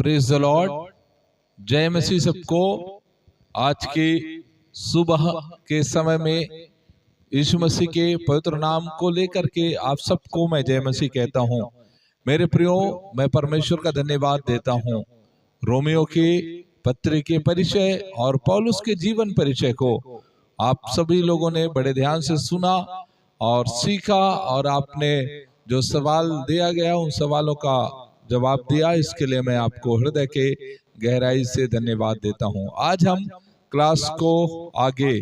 Praise the Lord. जय मसीह सबको। आज के सुबह के समय में यीशु मसीह के पवित्र नाम को लेकर के आप सबको मैं जय मसीह कहता हूँ। मेरे प्रियो, मैं परमेश्वर का धन्यवाद देता हूँ। रोमियो के पत्री के परिचय और पौलुस के जीवन परिचय को आप सभी लोगों ने बड़े ध्यान से सुना और सीखा, और आपने जो सवाल दिया गया उन सवालों का जवाब दिया। इसके लिए मैं आपको हृदय के गहराई से धन्यवाद देता हूं। आज हम क्लास को आगे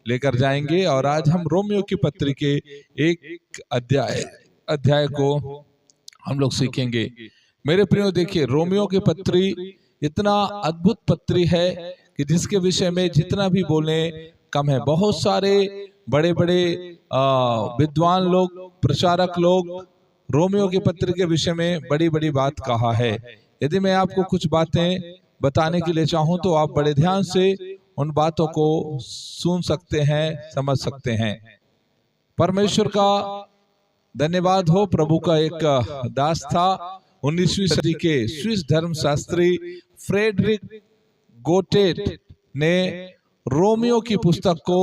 लेकर जाएंगे और आज हम रोमियो की पत्री के एक अध्याय को हम लोग सीखेंगे। मेरे प्रियो, देखिए, रोमियो की पत्री इतना अद्भुत पत्री है कि जिसके विषय में जितना भी बोले कम है। बहुत सारे बड़े बड़े विद्वान लोग, प्रचारक लोग रोमियो के पत्र के विषय में बड़ी बड़ी बात कहा है। यदि मैं आपको कुछ बातें बताने के लिए चाहूं तो आप बड़े ध्यान से उन बातों को सुन सकते हैं, समझ सकते हैं। परमेश्वर का धन्यवाद हो। प्रभु का एक दास था, 19वीं सदी के स्विस धर्मशास्त्री फ्रेडरिक गोटेट ने रोमियो की पुस्तक को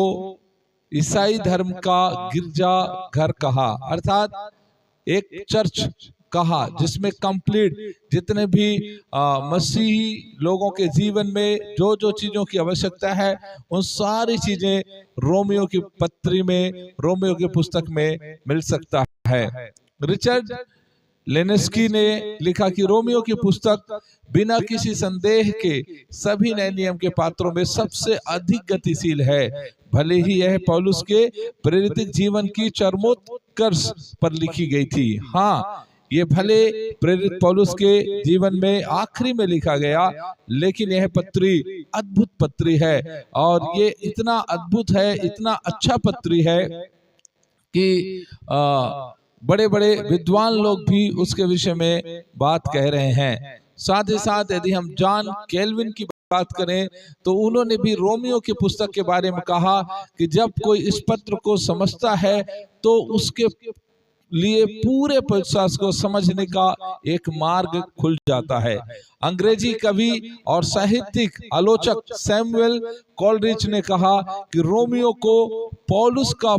ईसाई धर्म का गिरजा घर कहा, अर्थात एक चर्च कहा, जिसमें कंप्लीट जितने भी मसीही लोगों के जीवन में जो जो चीजों की आवश्यकता है उन सारी चीजें रोमियो की पत्री में, रोमियो की पुस्तक में मिल सकता है। रिचर्ड लेनेस्की ने लिखा कि रोमियो की पुस्तक बिना किसी संदेह के सभी नए नियम के पात्रों में सबसे अधिक गतिशील है। भले ही यह पौलुस के प्रेरित जीवन की चरमोत्कर्ष पर लिखी गई थी। हाँ, ये भले प्रेरित पौलुस के जीवन में आखिरी में लिखा गया, लेकिन यह पत्री अद्भुत पत्री है। और ये इतना अद्भुत है, इतना अच्छा पत्री है कि बड़े बड़े विद्वान लोग भी उसके विषय में बात कह रहे हैं। साथ ही साथ यदि हम जॉन कैल्विन की बात करें तो उन्होंने भी रोमियो की पुस्तक के बारे में कहा कि जब कोई इस पत्र को समझता है तो उसके लिए पूरे विश्वास को समझने का एक मार्ग खुल जाता है। अंग्रेजी कवि और साहित्यिक आलोचक सैमुअल कॉलरिज ने कहा कि रोमियो को पौलुस का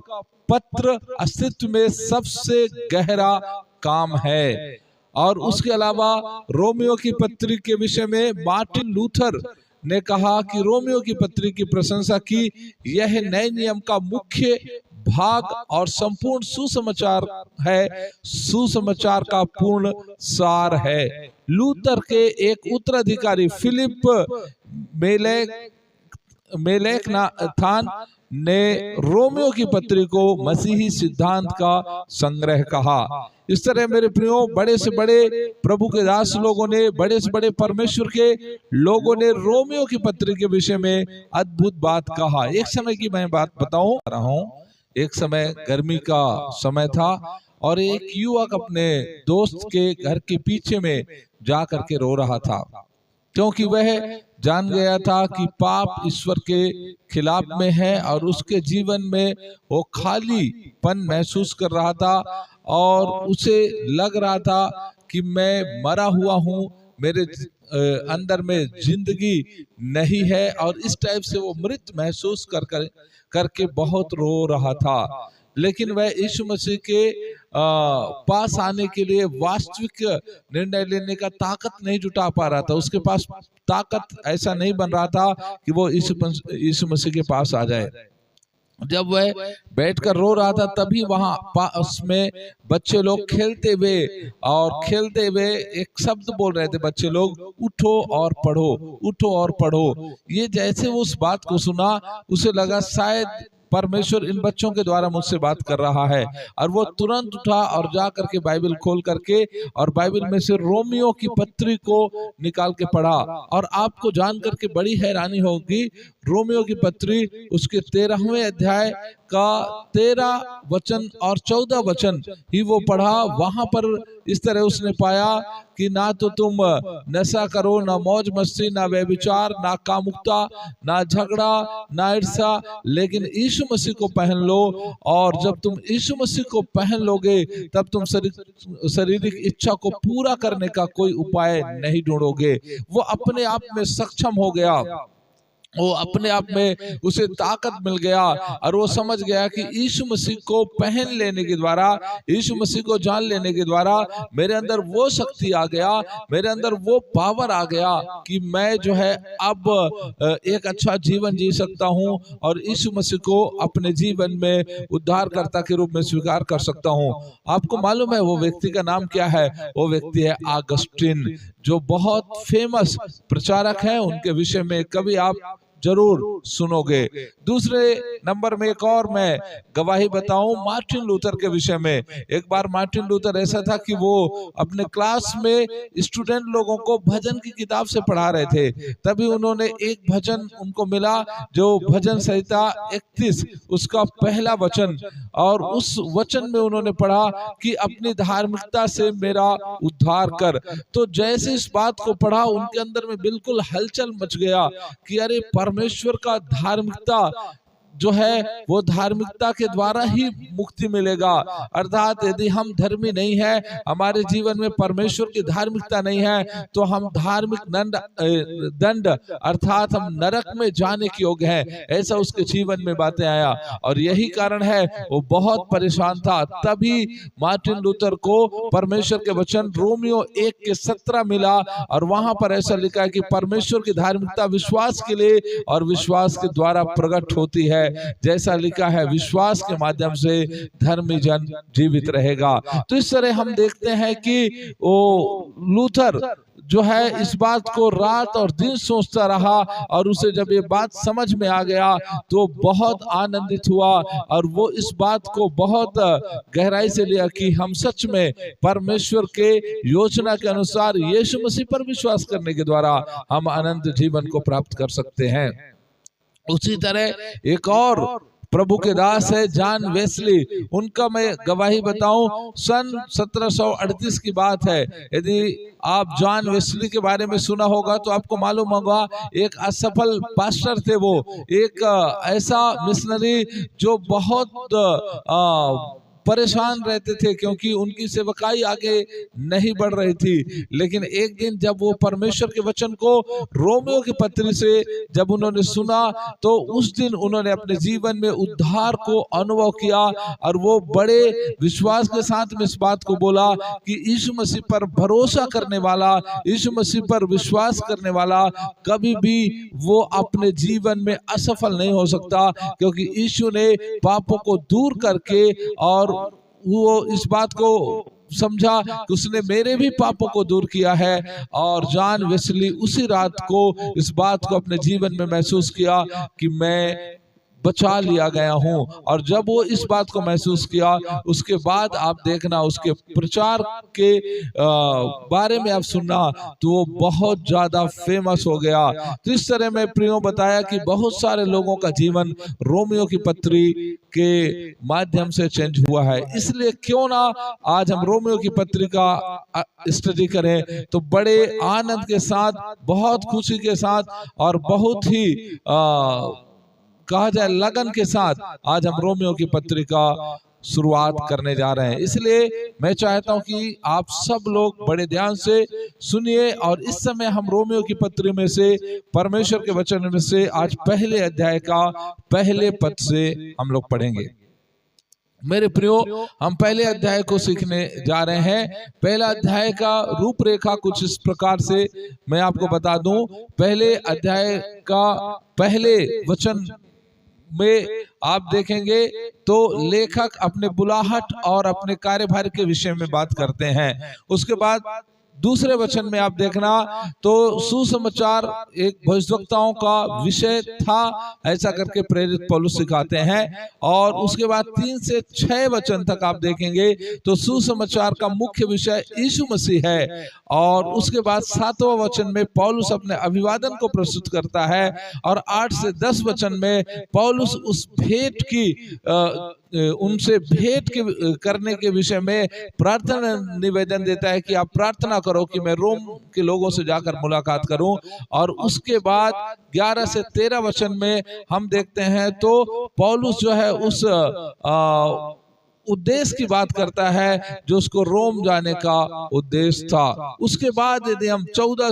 पत्र अस्तित्व में सबसे गहरा काम है। और उसके अलावा रोमियो की पत्री के विषय में मार्टिन लूथर ने कहा कि रोमियो की पत्री की प्रशंसा की, यह नए नियम का मुख्य भाग और संपूर्ण सुसमाचार है, सुसमाचार का पूर्ण सार है। लूथर के एक उत्तराधिकारी फिलिप मेलेकनाथन ने रोमियो की पत्री को मसीही सिद्धांत का संग्रह कहा। इस तरह मेरे प्रियो, बड़े से बड़े प्रभु के दास लोगों ने, बड़े से बड़े परमेश्वर के लोगों ने रोमियो की पत्री के विषय में अद्भुत बात कहा। एक समय की मैं बात बताऊं रहा हूं। एक समय गर्मी का समय था और एक युवक अपने दोस्त के घर के पीछे में जा करके रो रहा था, क्योंकि वह जान गया था कि पाप ईश्वर के खिलाफ में है और उसके जीवन में वो खालीपन महसूस कर रहा था और उसे लग रहा था कि मैं मरा हुआ हूँ, मेरे अंदर में जिंदगी नहीं है, और इस टाइप से वो मृत महसूस करके बहुत रो रहा था। लेकिन वह यीशु मसीह के पास आने के लिए वास्तविक निर्णय लेने का ताकत नहीं जुटा पा रहा था। उसके पास ताकत ऐसा नहीं बन रहा था कि वो यीशु मसीह के पास आ जाए। जब वह बैठकर रो रहा था तभी वहां पास में बच्चे लोग खेलते हुए एक शब्द बोल रहे थे। बच्चे लोग, उठो और पढ़ो, उठो और पढ़ो। ये जैसे वो उस बात को सुना, उसे लगा शायद परमेश्वर इन बच्चों के द्वारा मुझसे बात कर रहा है, और वो तुरंत उठा और जा करके बाइबल खोल करके और बाइबल में से रोमियो की पत्री को निकाल के पढ़ा। और आपको जान करके बड़ी हैरानी होगी, रोमियो की पत्री उसके 13वें अध्याय का 13 वचन और 14 वचन ही वो पढ़ा। वहां पर इस तरह उसने पाया कि ना तो तुम नशा करो, ना मौज मस्ती, ना व्यभिचार, ना कामुकता, ना झगड़ा, ना ईर्ष्या, लेकिन यीशु मसीह को पहन लो। और जब तुम यीशु मसीह को पहन लोगे तब तुम शारीरिक इच्छा को पूरा करने का कोई उपाय नहीं ढूंढोगे। वो अपने आप में सक्षम हो गया, वो अपने आप में उसे ताकत मिल गया और वो समझ गया कि यीशु मसीह को पहन लेने के द्वारा, यीशु मसीह को जान लेने के द्वारा मेरे अंदर वो शक्ति आ गया, मेरे अंदर वो पावर आ गया कि मैं जो है अब एक अच्छा जीवन जी सकता हूँ और यीशु मसीह को अपने जीवन में उद्धारकर्ता के रूप में स्वीकार कर सकता हूँ। आपको मालूम है वो व्यक्ति का नाम क्या है? वो व्यक्ति है ऑगस्टीन, जो बहुत फेमस प्रचारक है। उनके विषय में कभी आप जरूर सुनोगे। दूसरे नंबर में एक और मैं गवाही बताऊं मार्टिन लूथर के विषय में। एक बार मार्टिन लूथर ऐसा था कि वो अपने क्लास में स्टूडेंट लोगों को भजन की किताब से पढ़ा रहे थे। तभी उन्होंने एक भजन उनको मिला, जो भजन संहिता 31 उसका पहला वचन, और उस वचन में उन्होंने पढ़ा कि अपनी धार्मिकता से मेरा उद्धार कर। तो जैसे इस बात को पढ़ा उनके अंदर में बिल्कुल हलचल मच गया कि अरे परमेश्वर का धार्मिकता जो है वो धार्मिकता के द्वारा ही मुक्ति मिलेगा। अर्थात यदि हम धर्मी नहीं है, हमारे जीवन में परमेश्वर की धार्मिकता नहीं है, तो हम धार्मिक दंड अर्थात हम नरक में जाने के योग्य हैं। ऐसा उसके जीवन में बातें आया और यही कारण है वो बहुत परेशान था। तभी मार्टिन लूथर को परमेश्वर के वचन रोमियो 1:17 मिला और वहां पर ऐसा लिखा है कि परमेश्वर की धार्मिकता विश्वास के लिए और विश्वास के द्वारा प्रकट होती है। जैसा लिखा है विश्वास के माध्यम से धर्मी जन जीवित रहेगा। तो इस तरह हम देखते हैं कि वो लूथर जो है इस बात को रात और दिन सोचता रहा और उसे जब ये बात समझ में आ गया तो बहुत आनंदित हुआ और वो इस बात को बहुत गहराई से लिया कि हम सच में परमेश्वर के योजना के अनुसार यीशु मसीह पर विश्वास करने के द्वारा हम अनंत जीवन को प्राप्त कर सकते हैं। उसी तरह एक और प्रभु के दास है जॉन वेस्ली, उनका मैं गवाही बताऊं। सन 1738 की बात है। यदि आप जॉन वेस्ली के बारे में सुना होगा तो आपको मालूम होगा, एक असफल पास्टर थे वो, एक ऐसा मिशनरी जो बहुत परेशान रहते थे क्योंकि उनकी सेवकाई आगे नहीं बढ़ रही थी। लेकिन एक दिन जब वो परमेश्वर के वचन को रोमियो की पत्री से जब उन्होंने सुना तो उस दिन उन्होंने अपने जीवन में उद्धार को अनुभव किया और वो बड़े विश्वास के साथ में इस बात को बोला कि यीशु मसीह पर भरोसा करने वाला, यीशु मसीह पर विश्वास करने वाला कभी भी वो अपने जीवन में असफल नहीं हो सकता, क्योंकि यीशु ने पापों को दूर करके और वो इस बात को समझा कि उसने मेरे भी पापों को दूर किया है। और जॉन वेस्ली उसी रात को इस बात को अपने जीवन में महसूस किया कि मैं बचा लिया गया हूं। और जब वो इस बात को महसूस किया उसके बाद आप देखना उसके प्रचार के बारे में आप सुनना तो वो बहुत ज्यादा फेमस हो गया। तो इस तरह मैं प्रियो बताया कि बहुत सारे लोगों का जीवन रोमियो की पत्री के माध्यम से चेंज हुआ है। इसलिए क्यों ना आज हम रोमियो की पत्री का स्टडी करें तो बड़े आनंद के साथ, बहुत खुशी के साथ और बहुत ही कहा जाए लगन के साथ आज हम रोमियो की पत्री का शुरुआत करने जा रहे हैं। इसलिए मैं चाहता हूं कि आप सब लोग बड़े ध्यान से सुनिए और इस समय हम रोमियो की पत्री में से परमेश्वर के वचन में से आज पहले अध्याय का पहले पद से हम लोग पढ़ेंगे। मेरे प्रियो, हम पहले अध्याय को सीखने जा रहे हैं। पहला अध्याय का रूपरेखा कुछ इस प्रकार से मैं आपको बता दूं। पहले अध्याय का पहले वचन में आप देखेंगे तो लेखक अपने बुलाहट और अपने कार्यभार के विषय में बात करते हैं। उसके बाद दूसरे वचन में आप देखना तो सुसमाचार एक भविष्यवक्ताओं का विषय था, ऐसा करके प्रेरित पौलुस सिखाते हैं। और उसके बाद 3 से 6 वचन तक आप देखेंगे तो सुसमाचार का मुख्य विषय यीशु मसीह है। और उसके बाद 7वां वचन में पौलुस अपने अभिवादन को प्रस्तुत करता है और 8 से 10 वचन में पौलुस उस भेंट की उनसे भेंट करने के विषय में प्रार्थना निवेदन देता है कि आप प्रार्थना करो कि मैं रोम के लोगों से जाकर मुलाकात करूं। और उसके बाद 11 से 13 वचन में हम देखते हैं तो पौलुस जो है उस उद्देश्य की बात करता है जो उसको रोम जाने का उद्देश्य था। उसके बाद यदि हम 14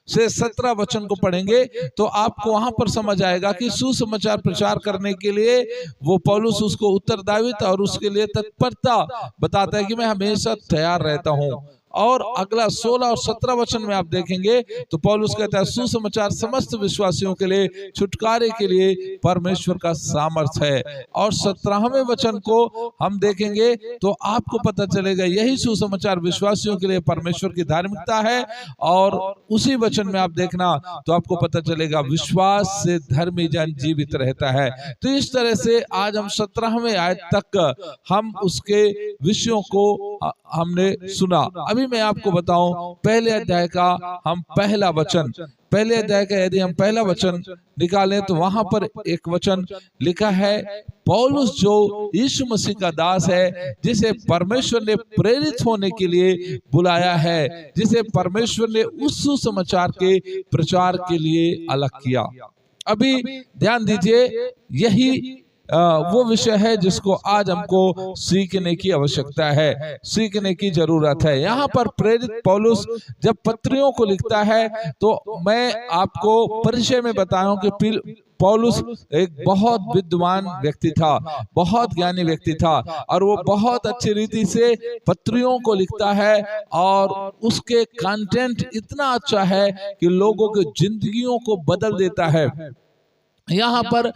से 17 वचन को पढ़ेंगे तो आपको वहां पर समझ आएगा कि सुसमाचार प्रचार करने के लिए वो पौलुस उसको उत्तरदायित्व और उसके लिए तत्परता बताता है कि मैं हमेशा तैयार रहता हूं। और अगला 16 और 17 वचन में आप देखेंगे तो पौलुस कहता है सुसमाचार समस्त विश्वासियों के लिए छुटकारे के लिए परमेश्वर का सामर्थ है। और 17वें वचन को हम देखेंगे तो आपको पता चलेगा यही सुसमाचार विश्वासियों के लिए परमेश्वर की धार्मिकता है। और उसी वचन में आप देखना तो आपको पता चलेगा विश्वास से धर्मी जन जीवित रहता है। तो इस तरह से आज हम 17वें आयत तक हम उसके विषयों को हमने सुना। अभी मैं आपको बताऊं पहले अध्याय का हम पहला वचन, पहले अध्याय का यदि हम पहला वचन निकालें तो वहां पर एक वचन लिखा है पौलुस जो यीशु मसीह का दास है जिसे परमेश्वर ने प्रेरित होने के लिए बुलाया है, जिसे परमेश्वर ने उस सुसमाचार के प्रचार के लिए अलग किया। अभी ध्यान दीजिए यही वो विषय है जिसको आज हमको सीखने की आवश्यकता है, सीखने की जरूरत है। यहाँ पर प्रेरित पौलुस जब पत्रियों को लिखता है तो मैं आपको परिचय में बताऊं कि पौलुस एक बहुत विद्वान व्यक्ति था, बहुत ज्ञानी व्यक्ति था और वो बहुत अच्छी रीति से पत्रियों को लिखता है और उसके कंटेंट इतना अच्छा है कि लोगों की जिंदगियों को बदल देता है। यहाँ पर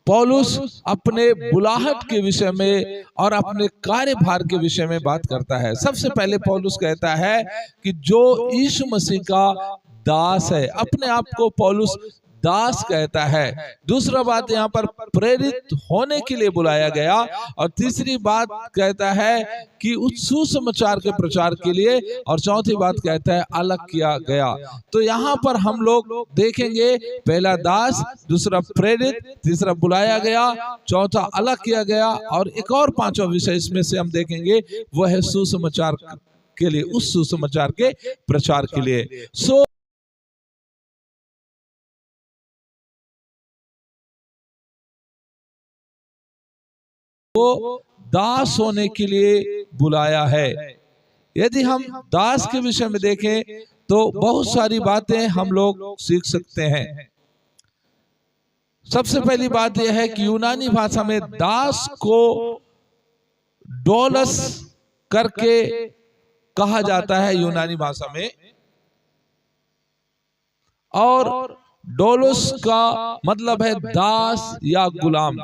पौलुस अपने बुलाहट के विषय में और अपने कार्यभार के विषय में बात करता है। सबसे पहले पौलुस कहता है कि जो यीशु मसीह का दास है, अपने आप को पौलुस दास कहता है। दूसरा बात यहाँ पर प्रेरित होने के लिए बुलाया गया और तीसरी बात कहता है कि उस सुसमाचार के प्रचार के लिए और चौथी बात कहता है अलग किया गया। तो यहाँ पर हम लोग देखेंगे पहला दास, दूसरा प्रेरित, तीसरा बुलाया गया, चौथा अलग किया गया और एक और पांचवा विषय इसमें से हम देखेंगे वो है सुसमाचार के लिए, उस सुसमाचार के प्रचार के लिए। वो दास होने के लिए बुलाया है। यदि हम दास के विषय में देखें तो बहुत सारी बातें हम लोग सीख सकते हैं। सबसे पहली बात यह है कि यूनानी भाषा में दास को डोलस करके कहा जाता है यूनानी भाषा में, और डोलस का मतलब है दास या गुलाम,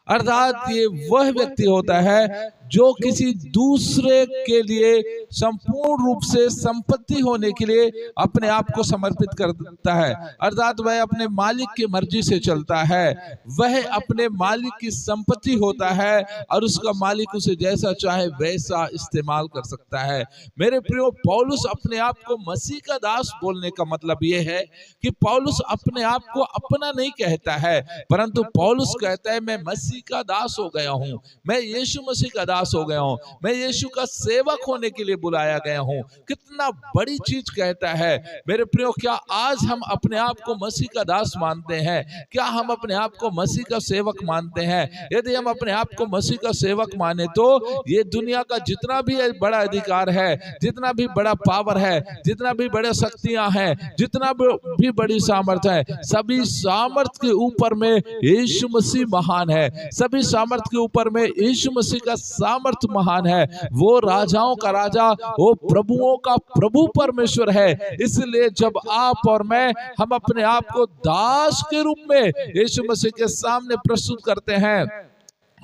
अर्थात ये वह व्यक्ति होता है जो किसी दूसरे के लिए संपूर्ण रूप से संपत्ति होने के लिए अपने आप को समर्पित करता है। अर्थात वह अपने मालिक की मर्जी से चलता है, वह अपने मालिक की संपत्ति होता है और उसका मालिक उसे जैसा चाहे वैसा इस्तेमाल कर सकता है। मेरे प्रियो, पौलुस अपने आप को मसीह का दास बोलने का मतलब यह है कि पौलुस अपने आप को अपना नहीं कहता है, परंतु पौलुस कहता है मैं मसीह का दास हो गया हूं, मैं यीशु मसीह का दास हो गया हूं, मैं यीशु का सेवक होने के लिए बुलाया गया हूं। कितना बड़ी चीज कहता है मेरे प्रियो। क्या आज हम अपने आप को मसीह का दास मानते हैं? क्या हम अपने आप को मसीह का सेवक मानते हैं? यदि हम अपने आप को मसीह का सेवक माने तो ये दुनिया का जितना भी बड़ा अधिकार है, जितना भी बड़ा पावर है, जितना भी बड़े शक्तियां हैं, जितना भी बड़ी सामर्थ है, सभी सामर्थ के ऊपर में यीशु मसीह महान है। सभी सामर्थ के ऊपर में यीशु मसीह का सामर्थ महान है। वो राजाओं का राजा, वो प्रभुओं का प्रभु परमेश्वर है। इसलिए जब आप और मैं हम अपने आप को दास के रूप में यीशु मसीह के सामने प्रस्तुत करते हैं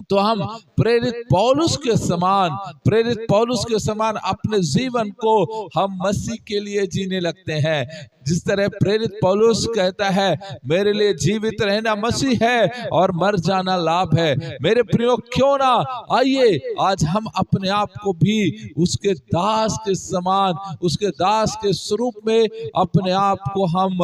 तो हम प्रेरित पौलुस के समान अपने जीवन को हम मसीह के लिए जीने लगते हैं। जिस तरह प्रेरित पौलुस कहता है मेरे लिए जीवित रहना मसीह है और मर जाना लाभ है। मेरे प्रियो, क्यों ना आइए आज हम अपने आप को भी उसके दास के समान, उसके दास के स्वरूप में अपने आप को हम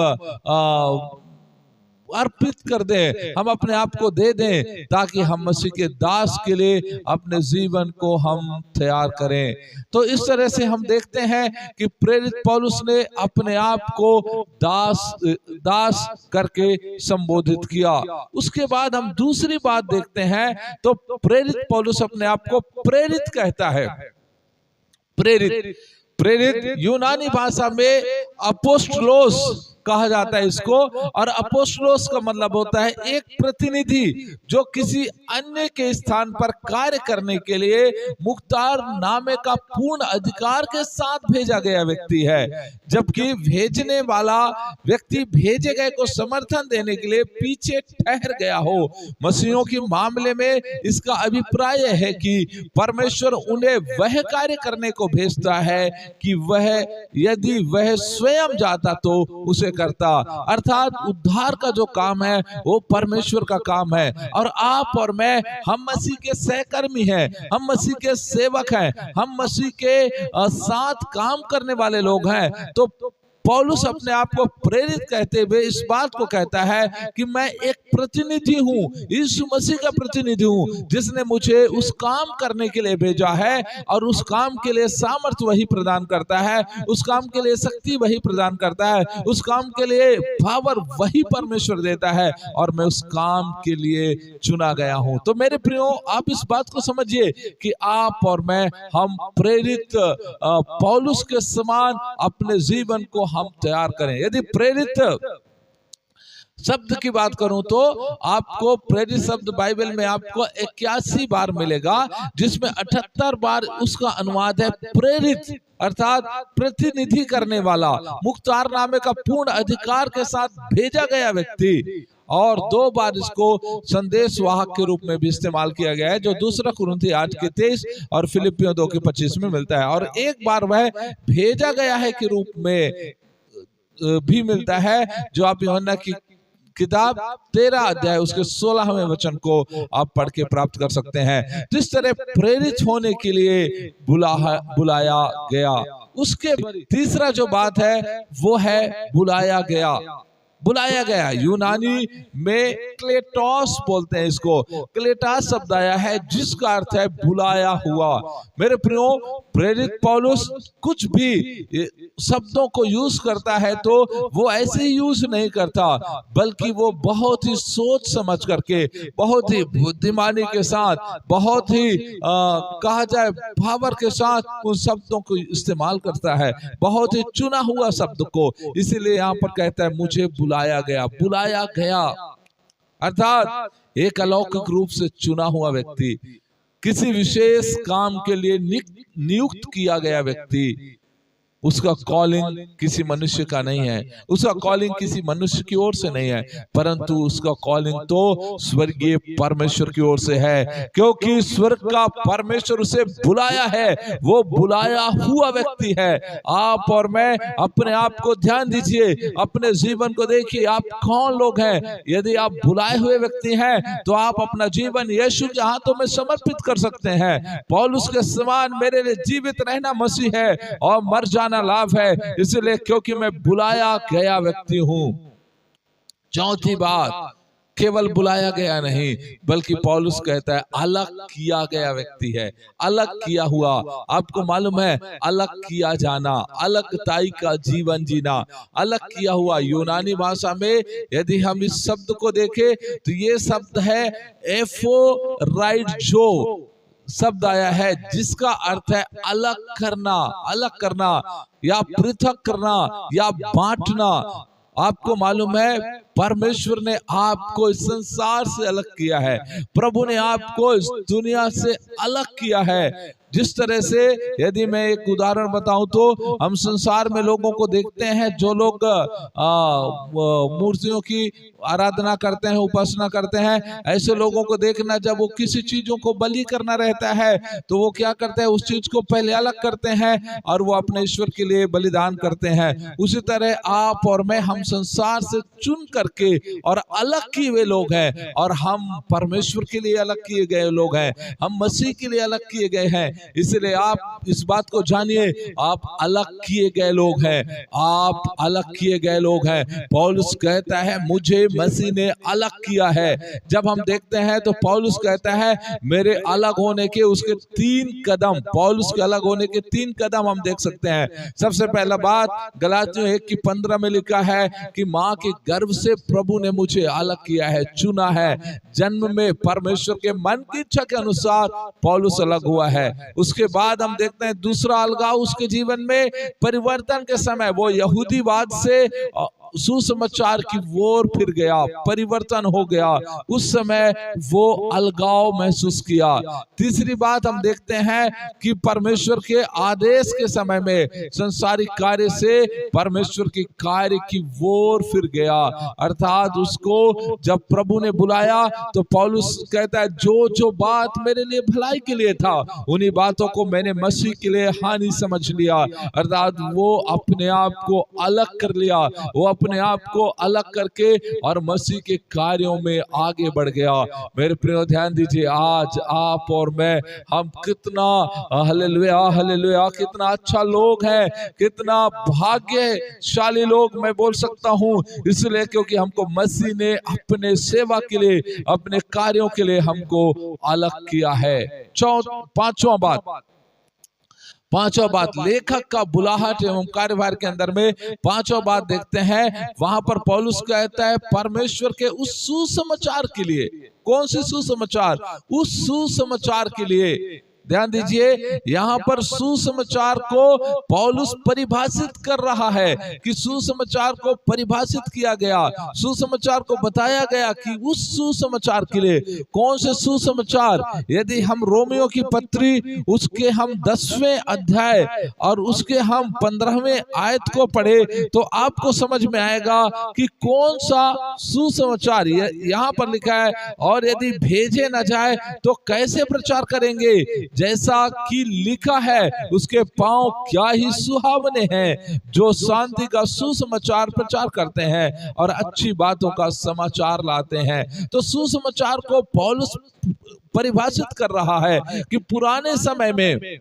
अर्पित कर दें, हम अपने आप को दे दें, ताकि हम मसीह के दास के लिए अपने जीवन को हम तैयार करें। तो इस तरह से हम देखते हैं कि प्रेरित पौलुस ने अपने आप को दास करके संबोधित किया। उसके बाद हम दूसरी बात देखते हैं, तो प्रेरित पौलुस अपने आप को प्रेरित कहता है। प्रेरित यूनानी भाषा में अपोस्टलोस कहा जाता है इसको, और अपोस्टलोस का मतलब होता है एक प्रतिनिधि जो किसी अन्य के स्थान पर कार्य करने के लिए मुख्तार नामे का पूर्ण अधिकार के साथ भेजा गया व्यक्ति है, जबकि भेजने वाला व्यक्ति भेजे गए को समर्थन देने के लिए पीछे ठहर गया हो। मसीहों के मामले में इसका अभिप्राय है कि परमेश्वर उन्हें वह कार्य करने को भेजता है कि वह यदि वह स्वयं जाता तो उसे करता। अर्थात उद्धार का जो काम है वो परमेश्वर का काम है, और आप और मैं, हम मसीह के सहकर्मी हैं, हम मसीह के सेवक हैं, हम मसीह के साथ काम करने वाले लोग हैं। तो पौलुस अपने आप को प्रेरित कहते हुए इस बात को कहता है कि मैं एक प्रतिनिधि हूं, यीशु मसीह का प्रतिनिधि हूं, जिसने मुझे उस काम करने के लिए भेजा है, और उस काम के लिए सामर्थ्य वही प्रदान करता है, उस काम के लिए शक्ति वही प्रदान करता है, उस काम के लिए पावर वही परमेश्वर देता है, और मैं उस काम के लिए चुना गया हूं। तो मेरे प्रियो, आप इस बात को समझिए कि आप और मैं, हम प्रेरित पौलुस के समान अपने जीवन को हम तैयार करें। यदि प्रेरित शब्द की बात करूं तो आपको प्रेरित शब्द बाइबल में आपको 81 बार मिलेगा, जिसमें 78 बार उसका अनुवाद है प्रेरित, अर्थात प्रतिनिधि करने वाला, मुख्तार नामे का पूर्ण अधिकार के साथ भेजा गया व्यक्ति, और 2 बार इसको संदेश वाहक के रूप में भी इस्तेमाल किया गया है, जो 2 कुरिन्थी 8:23 और फिलिपियों 2:25 में मिलता है, और एक बार वह भेजा गया है के रूप में भी मिलता है, जो आप यूहन्ना की किताब 13 अध्याय उसके 16वें वचन को आप पढ़ के प्राप्त कर सकते हैं। तो इस तरह प्रेरित होने के लिए बुलाया गया। उसके तीसरा जो बात है वो है बुलाया गया। बुलाया गया यूनानी में क्लेटोस बोलते हैं इसको। क्लेटास शब्द आया है जिसका अर्थ है बुलाया हुआ। मेरे प्रियो, प्रेरित पौलुस कुछ भी शब्दों को यूज करता है तो वो ऐसे ही यूज नहीं करता, बल्कि वो बहुत ही सोच समझ करके, बहुत ही बुद्धिमानी के साथ, बहुत ही कहा जाए पावर के साथ उन शब्दों को इस्तेमाल करता है, बहुत ही चुना हुआ शब्द को। इसीलिए यहाँ पर कहता है मुझे बुलाया गया, अर्थात एक अलौकिक रूप से चुना हुआ व्यक्ति, किसी विशेष काम के लिए नियुक्त किया गया व्यक्ति। उसका कॉलिंग किसी मनुष्य का नहीं है, उसका कॉलिंग किसी मनुष्य की ओर से नहीं है, परंतु उसका कॉलिंग तो स्वर्गीय परमेश्वर की ओर से है, क्योंकि स्वर्ग का परमेश्वर उसे बुलाया है। वो बुलाया हुआ व्यक्ति है। आप और मैं अपने आप को ध्यान दीजिए, अपने जीवन को देखिए, आप कौन लोग हैं। यदि आप बुलाए हुए व्यक्ति हैं तो आप अपना जीवन यीशु के हाथों में समर्पित कर सकते हैं। पौलुस के समान मेरे लिए जीवित रहना मसीह है और मर जाना लाभ है, इसलिए क्योंकि मैं बुलाया गया व्यक्ति हूं। चौथी बात, केवल बुलाया गया नहीं, बल्कि पौलुस कहता है अलग किया गया व्यक्ति है, अलग किया हुआ। आपको मालूम है, अलग किया जाना, अलगताई का जीवन जीना, अलग किया हुआ। यूनानी भाषा में यदि हम इस शब्द को देखें तो ये शब्द है एफोराइडजो शब्द आया है, जिसका अर्थ है अलग करना या पृथक करना या बांटना। आपको मालूम है परमेश्वर ने आपको इस संसार से अलग किया है, प्रभु ने आपको इस दुनिया से अलग किया है। जिस तरह से यदि मैं एक उदाहरण बताऊं तो हम संसार में लोगों को देखते हैं जो लोग मूर्तियों की आराधना करते हैं, उपासना करते हैं। ऐसे लोगों को देखना, जब वो किसी चीजों को बलि करना रहता है तो वो क्या करते हैं, उस चीज को पहले अलग करते हैं और वो अपने ईश्वर के लिए बलिदान करते हैं। उसी तरह आप और मैं, हम संसार से चुन करके और अलग किए हुए लोग हैं, और हम परमेश्वर के लिए अलग किए गए लोग हैं, हम मसीह के लिए अलग किए गए हैं। इसलिए आप इस बात को जानिए, आप अलग किए गए लोग हैं, आप अलग किए गए लोग हैं। पौलुस कहता है मुझे मसीह ने अलग किया है। जब हम देखते हैं तो पौलुस कहता है मेरे अलग होने के उसके 3 कदम, पौलुस के अलग होने के 3 कदम हम देख सकते हैं। सबसे पहला बात गलातियों 1:15 में लिखा है कि मां के गर्भ से प्रभु ने मुझे अलग किया है, चुना है। जन्म में परमेश्वर के मन की इच्छा के अनुसार पौलुस अलग हुआ है। उसके बाद हम देखते हैं दूसरा अलगाव उसके जीवन में परिवर्तन के समय वो यहूदीवाद से सुसमाचार की ओर फिर गया, परिवर्तन हो गया। उस समय वो अलगाव महसूस किया। तीसरी बात हम देखते हैं कि परमेश्वर के आदेश के समय में संसारिक कार्य से परमेश्वर के कार्य की ओर फिर गया। अर्थात उसको जब प्रभु ने बुलाया तो पौलुस कहता है जो जो बात मेरे लिए भलाई के लिए था उन्हीं बातों को मैंने मसीह के लिए हानि समझ लिया। अर्थात वो अपने आप को अलग कर लिया, वो अपने आप को अलग करके और मसीह के कार्यों में आगे बढ़ गया। मेरे प्रियो ध्यान दीजिए, आज आप और मैं, हम कितना हालेलुया हालेलुया कितना अच्छा लोग हैं, कितना भाग्यशाली लोग मैं बोल सकता हूं, इसलिए क्योंकि हमको मसीह ने अपने सेवा के लिए, अपने कार्यों के लिए हमको अलग किया है। पांचवा बात लेखक का बुलाहट एवं कार्यभार के अंदर में पांचवा बात देखते हैं। वहां पर पौलुस कहता है परमेश्वर के उस सुसमाचार के लिए। कौन सी सुसमाचार? उस सुसमाचार के लिए। ध्यान दीजिए, यहां पर सुसमाचार को पौलुस परिभाषित कर रहा है कि सुसमाचार को परिभाषित किया गया, सुसमाचार को बताया गया कि उस सुसमाचार के लिए। कौन से सुसमाचार? यदि हम रोमियो की पत्री उसके हम 10वें अध्याय और उसके हम 15वें आयत को पढ़े तो आपको समझ में आएगा कि कौन सा सुसमाचार यहां पर लिखा है। और यदि भेजे न जाए तो कैसे प्रचार करेंगे? जैसा कि लिखा है उसके पांव क्या ही सुहावने हैं जो शांति का सुसमाचार प्रचार करते हैं और अच्छी बातों का समाचार लाते हैं। तो सुसमाचार को पौलुस परिभाषित कर रहा है कि पुराने समय में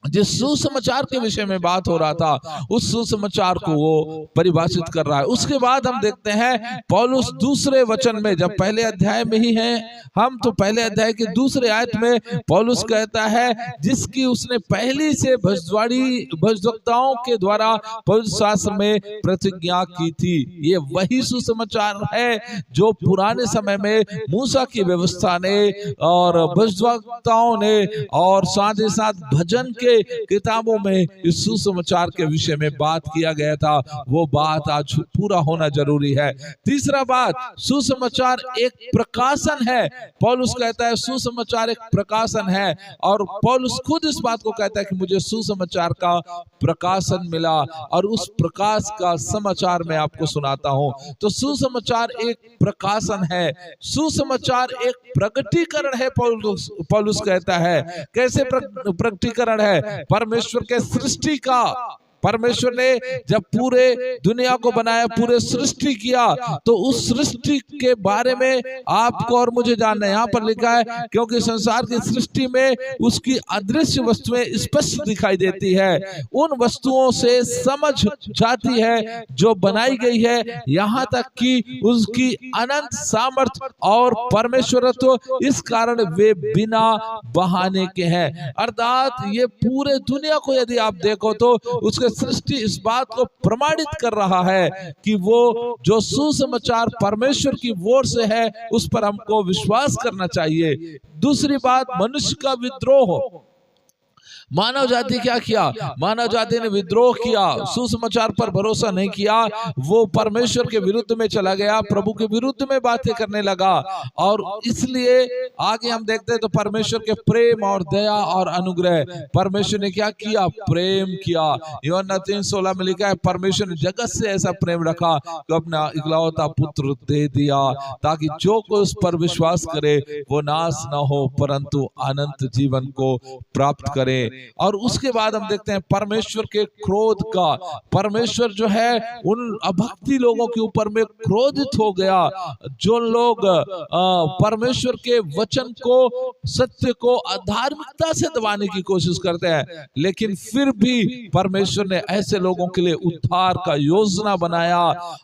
जिस सुसमाचार के विषय में बात हो रहा था उस सुसमाचार को वो परिभाषित कर रहा है। उसके बाद हम देखते हैं पौलुस दूसरे वचन में, जब पहले अध्याय में ही हैं हम, तो पहले अध्याय के दूसरे आयत में पौलुस कहता है जिसकी उसने पहली से भविष्यवक्ताओं के द्वारा पवित्र शास्त्र में प्रतिज्ञा की थी। ये वही सुसमाचार है जो पुराने समय में मूसा की व्यवस्था ने और भविष्यवक्ताओं ने और साथ ही साथ भजन के किताबों में इस सुसमाचार के विषय में बात किया गया था। वो बात आज पूरा होना जरूरी है। तीसरा बात, सुसमाचार एक प्रकाशन है। पौलुस कहता है सुसमाचार एक प्रकाशन है और पौलुस खुद इस बात को कहता है कि मुझे सुसमाचार का प्रकाशन मिला और उस प्रकाश का समाचार मैं आपको सुनाता हूं। तो सुसमाचार एक प्रकाशन है, सुसमाचार एक प्रगटीकरण है। पौलुस कहता है कैसे प्रगटीकरण है? परमेश्वर के सृष्टि का। परमेश्वर ने जब पूरे दुनिया को बनाया, पूरे सृष्टि किया, तो उस सृष्टि के बारे में आपको और मुझे जानना है। यहाँ पर लिखा है क्योंकि संसार की सृष्टि में उसकी अदृश्य वस्तुएं स्पष्ट दिखाई देती है, उन वस्तुओं से समझ जाती है जो बनाई गई है, यहाँ तक कि उसकी अनंत सामर्थ्य और परमेश्वरत्व, इस कारण वे बिना बहाने के हैं। अर्थात ये पूरे दुनिया को यदि आप देखो तो उसके सृष्टि इस बात को प्रमाणित कर रहा है कि वो जो सुसमाचार परमेश्वर की ओर से है उस पर हमको विश्वास करना चाहिए। दूसरी बात, मनुष्य का विद्रोह। मानव जाति क्या किया? मानव जाति ने विद्रोह किया, सुसमाचार पर भरोसा नहीं किया, वो परमेश्वर के विरुद्ध में चला गया, प्रभु के विरुद्ध में बातें करने लगा। और इसलिए आगे हम देखते हैं तो परमेश्वर के प्रेम और दया और अनुग्रह, परमेश्वर ने क्या किया? प्रेम किया। यूहन्ना 3:16 में लिखा है परमेश्वर ने जगत से ऐसा प्रेम रखा कि अपना इकलौता पुत्र दे दिया ताकि जो कोई उस पर विश्वास करे वो नाश न हो परंतु अनंत जीवन को प्राप्त करे। करें। और उसके बाद हम देखते हैं परमेश्वर के क्रोध का, परमेश्वर जो है उन अभक्ति लोगों के ऊपर में क्रोधित हो गया, जो लोग परमेश्वर के वचन को, सत्य को अधार्मिकता से दबाने की कोशिश करते हैं। लेकिन फिर भी परमेश्वर ने ऐसे लोगों के लिए उद्धार का योजना बनाया।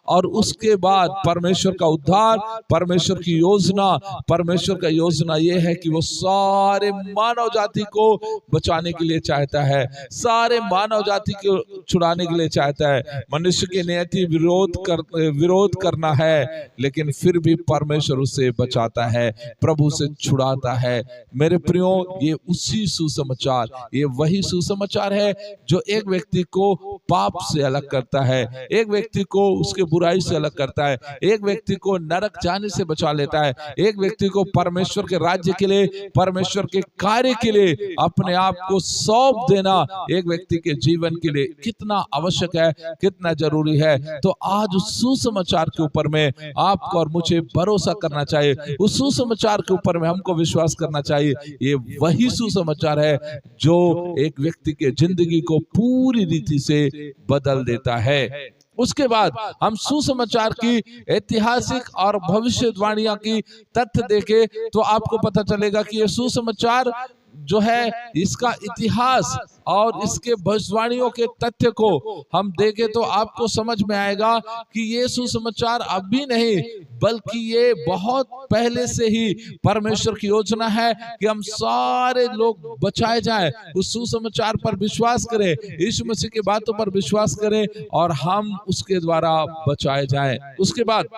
और उसके बाद परमेश्वर का उद्धार, परमेश्वर की योजना, परमेश्वर का योजना यह है कि वो सारे मानव जाति को बचाने के लिए चाहता है, सारे मानव जाति को छुड़ाने के लिए चाहता है। मनुष्य की नियति विरोध करना है, लेकिन फिर भी परमेश्वर उसे बचाता है, प्रभु से छुड़ाता है। मेरे प्रियो, ये उसी सुसमाचार, ये वही सुसमाचार है जो एक व्यक्ति को पाप से अलग करता है, एक व्यक्ति को उसके बुराई से अलग करता है, एक व्यक्ति को नरक जाने से बचा लेता है, एक व्यक्ति को परमेश्वर के राज्य के लिए, परमेश्वर के कार्य के लिए अपने आप को सौंप देना एक व्यक्ति के जीवन के लिए कितना आवश्यक है, कितना जरूरी है। तो आज उस सुसमाचार के ऊपर में आपको और मुझे भरोसा करना चाहिए, उस सुसमाचार के ऊपर में हमको विश्वास करना चाहिए। ये वही सुसमाचार है जो एक व्यक्ति के जिंदगी को पूरी रीति से बदल देता है। उसके बाद हम सुसमाचार की ऐतिहासिक और भविष्यवाणियां की तथ्य देखें तो आपको पता चलेगा कि ये सुसमाचार जो है, इसका इतिहास और इसके भविष्यवाणियों के तथ्य को हम देखें तो आपको समझ में आएगा कि ये सुसमाचार अभी नहीं, बल्कि ये बहुत पहले से ही परमेश्वर की योजना है कि हम सारे लोग बचाए जाएं। उस सुसमाचार पर विश्वास करें, यीशु मसीह की बातों पर विश्वास करें और हम उसके द्वारा बचाए जाएं। उसके बाद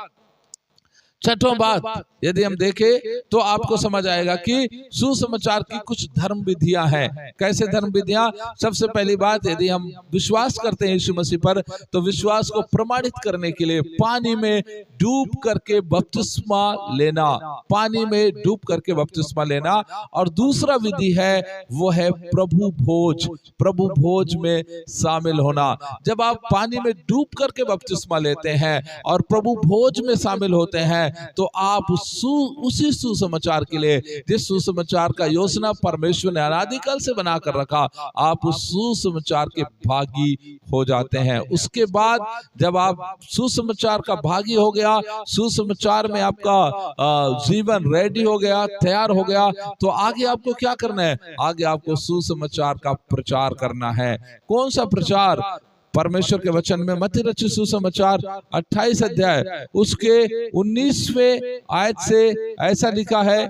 छठों बात यदि हम देखें तो आपको समझ आएगा कि सुसमाचार की कुछ धर्म विधियां हैं। कैसे धर्म विधियां? सबसे पहली बात, यदि हम विश्वास करते हैं यीशु मसीह पर, तो विश्वास को प्रमाणित करने के लिए पानी में डूब करके बपतिस्मा लेना, पानी में डूब करके बपतिस्मा लेना। और दूसरा विधि है वो है प्रभु भोज, प्रभु भोज में शामिल होना। जब आप पानी में डूब करके बपतिस्मा लेते हैं और प्रभु भोज में शामिल होते हैं तो आप उसी सुसमाचार के लिए, जिस सुसमाचार का योजना परमेश्वर ने अनादिकाल से बनाकर रखा, आप उस सुसमाचार के भागी हो जाते हैं। उसके बाद जब आप सुसमाचार का भागी हो गया, सुसमाचार में आपका जीवन रेडी हो गया, तैयार हो गया, तो आगे आपको क्या करना है? आगे आपको सुसमाचार का प्रचार करना है। कौन सा प्रचार? परमेश्वर के वचन में मत्ती रचित सुसमाचार 28 अध्याय उसके 19वें आयत से ऐसा लिखा है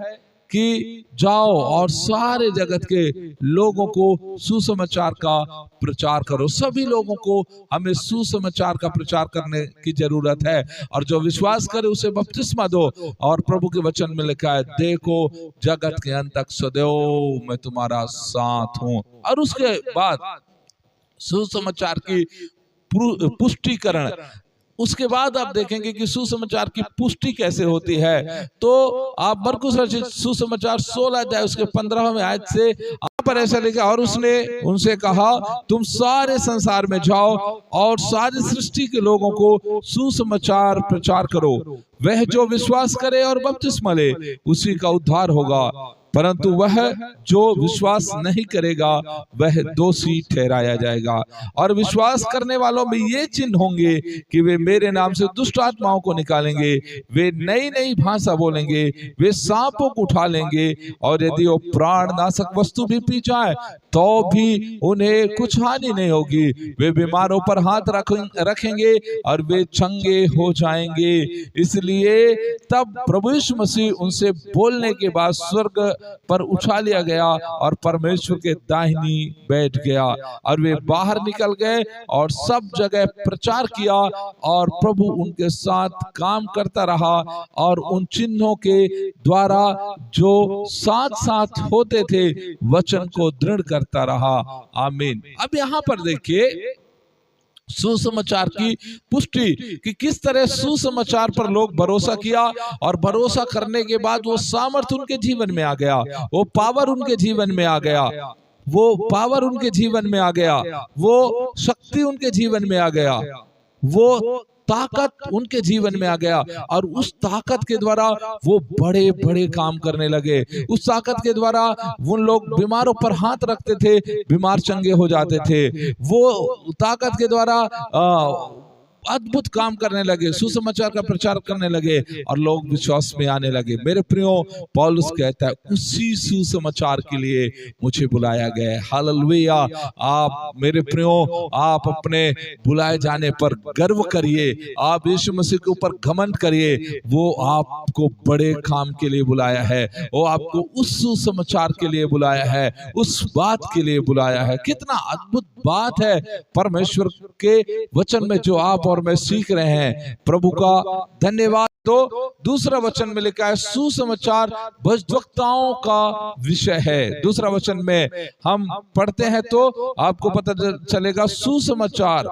कि जाओ और सारे जगत के लोगों को सुसमाचार का प्रचार करो। सभी लोगों को हमें सुसमाचार का प्रचार करने की जरूरत है, और जो विश्वास करे उसे बपतिस्मा दो। और प्रभु के वचन में लिखा है, देखो जगत के अंत तक सदैव मैं तुम्हारा साथ हूं। और उसके बाद सुसमाचार की पुष्टिकरण। उसके बाद आप देखेंगे कि सुसमाचार की पुष्टि कैसे होती है। तो आप मरकुस रचित सुसमाचार 16 अध्याय उसके 15वें आयत से यहाँ पर ऐसा लिखा, और उसने उनसे कहा, तुम सारे संसार में जाओ और सारी सृष्टि के लोगों को सुसमाचार प्रचार करो। वह जो विश्वास करे और बपतिस्मा ले उसी का उद्धार होगा, परंतु वह जो विश्वास नहीं करेगा वह दोषी ठहराया जाएगा। और विश्वास करने वालों में ये चिन्ह होंगे कि वे मेरे नाम से दुष्ट आत्माओं को निकालेंगे, वे नई नई भाषा बोलेंगे, वे सांपों को उठा लेंगे, और यदि वो प्राणनाशक वस्तु भी पी जाए तो भी उन्हें कुछ हानि नहीं होगी। वे बीमारों पर हाथ रखेंगे और वे चंगे हो जाएंगे। इसलिए तब प्रभु यीशु मसीह उनसे बोलने के बाद स्वर्ग पर उठा लिया गया और परमेश्वर के दाहिनी बैठ गया। और वे बाहर निकल गए और सब जगह प्रचार किया, और प्रभु उनके साथ काम करता रहा और उन चिन्हों के द्वारा जो साथ साथ होते थे वचन को दृढ़ करता रहा। आमीन। अब यहाँ पर देखिए सुसमाचार की पुष्टि कि किस तरह सुसमाचार पर लोग भरोसा किया, और भरोसा करने के बाद वो सामर्थ उनके जीवन में आ गया, वो पावर उनके जीवन में आ गया, वो पावर उनके जीवन में आ गया, वो शक्ति उनके जीवन में आ गया, वो ताकत उनके जीवन में आ गया और उस ताकत के द्वारा वो बड़े बड़े काम करने लगे। उस ताकत के द्वारा वो लोग बीमारों पर हाथ रखते थे, बीमार चंगे हो जाते थे। वो ताकत के द्वारा अद्भुत काम करने लगे, सुसमाचार का प्रचार करने लगे और लोग विश्वास में आने लगे। मेरे प्रियो, पौलुस कहता है उसी सुसमाचार के लिए मुझे बुलाया गया है। हालेलुया। आप मेरे प्रियो, आप अपने बुलाए जाने पर गर्व करिए, आप यीशु मसीह के ऊपर घमंड करिए। वो आपको बड़े काम के लिए बुलाया है, वो आपको उस सुसमाचार के लिए बुलाया है, उस बात के लिए बुलाया है। कितना अद्भुत बात है परमेश्वर के वचन में जो आप और मैं सीख रहे हैं। प्रभु का धन्यवाद। तो दूसरा वचन में लिखा है सुसमाचार भविष्यवक्ताओं का विषय है। दूसरा वचन में हम पढ़ते हैं तो आपको पता चलेगा सुसमाचार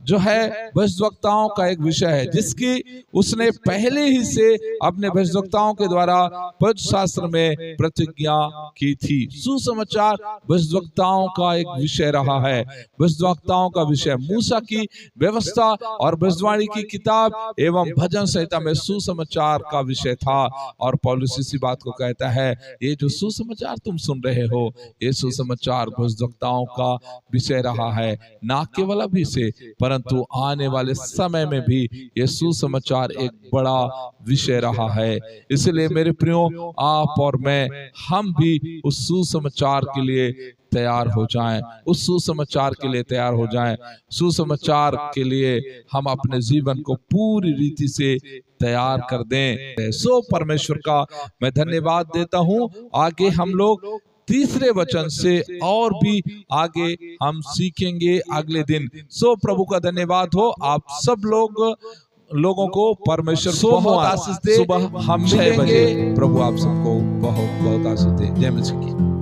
जो है भविष्यवक्ताओं का एक विषय है, जिसकी उसने पहले ही से अपने भविष्यवक्ताओं के द्वारा पवित्र शास्त्र में प्रतिज्ञा की थी। सुसमाचार भविष्यवक्ताओं का एक विषय रहा है। भविष्यवक्ताओं का विषय मूसा की व्यवस्था और भविष्यवाणी की किताब एवं भजन संहिता में सुसमाचार का विषय था। और पौलुस इसी बात को कहता है, ये जो सुसमाचार तुम सुन रहे हो, ये सुसमाचार भविष्यवक्ताओं का विषय रहा है, ना केवल अभी से परंतु आने वाले समय में भी ये सुसमाचार एक बड़ा विषय रहा है। इसलिए मेरे प्रियो, आप और मैं, हम भी उस सुसमाचार के लिए तैयार हो जाएं, उस सुसमाचार के लिए तैयार हो जाएं। सुसमाचार के लिए हम अपने जीवन को पूरी रीति से तैयार कर दें। सो परमेश्वर का मैं धन्यवाद देता हूं। आगे हम लोग तीसरे वचन से और भी आगे हम सीखेंगे अगले दिन। सो प्रभु का धन्यवाद हो। आप सब लोगों को परमेश्वर बहुत आशीष दे। सुबह हम 6 बजे प्रभु आप सबको बहुत बहुत आशीष दे। जय मसीह की।